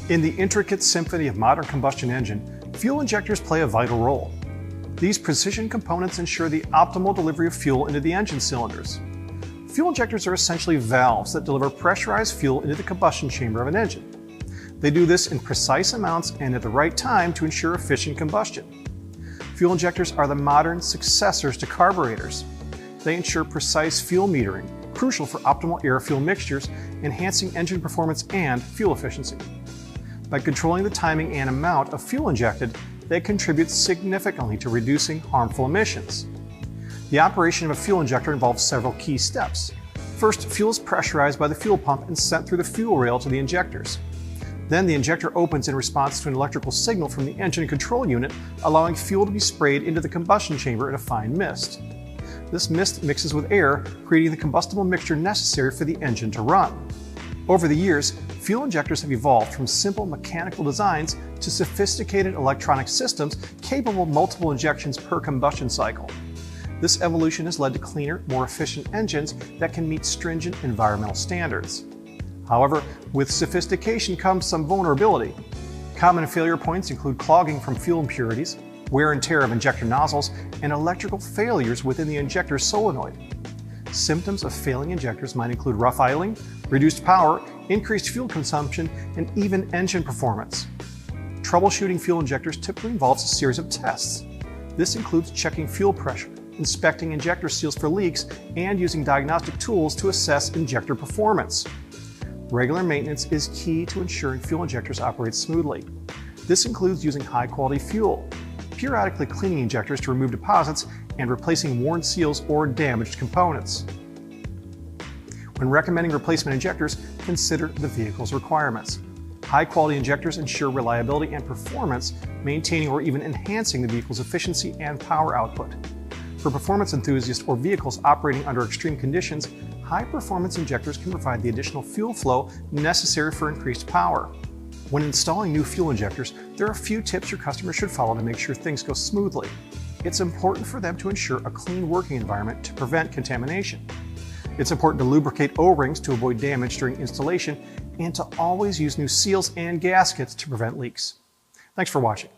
In the intricate symphony of modern combustion engine, fuel injectors play a vital role. These precision components ensure the optimal delivery of fuel into the engine cylinders. Fuel injectors are essentially valves that deliver pressurized fuel into the combustion chamber of an engine. They do this in precise amounts and at the right time to ensure efficient combustion. Fuel injectors are the modern successors to carburetors. They ensure precise fuel metering, crucial for optimal air-fuel mixtures, enhancing engine performance and fuel efficiency. By controlling the timing and amount of fuel injected, they contribute significantly to reducing harmful emissions. The operation of a fuel injector involves several key steps. First, fuel is pressurized by the fuel pump and sent through the fuel rail to the injectors. Then the injector opens in response to an electrical signal from the engine control unit, allowing fuel to be sprayed into the combustion chamber in a fine mist. This mist mixes with air, creating the combustible mixture necessary for the engine to run. Over the years, fuel injectors have evolved from simple mechanical designs to sophisticated electronic systems capable of multiple injections per combustion cycle. This evolution has led to cleaner, more efficient engines that can meet stringent environmental standards. However, with sophistication comes some vulnerability. Common failure points include clogging from fuel impurities, wear and tear of injector nozzles, and electrical failures within the injector solenoid. Symptoms of failing injectors might include rough idling, reduced power, increased fuel consumption, and even engine performance. Troubleshooting fuel injectors typically involves a series of tests. This includes checking fuel pressure, inspecting injector seals for leaks, and using diagnostic tools to assess injector performance. Regular maintenance is key to ensuring fuel injectors operate smoothly. This includes using high-quality fuel, periodically cleaning injectors to remove deposits, and replacing worn seals or damaged components. When recommending replacement injectors, consider the vehicle's requirements. High-quality injectors ensure reliability and performance, maintaining or even enhancing the vehicle's efficiency and power output. For performance enthusiasts or vehicles operating under extreme conditions, high-performance injectors can provide the additional fuel flow necessary for increased power. When installing new fuel injectors, there are a few tips your customers should follow to make sure things go smoothly. It's important for them to ensure a clean working environment to prevent contamination. It's important to lubricate O-rings to avoid damage during installation and to always use new seals and gaskets to prevent leaks. Thanks for watching.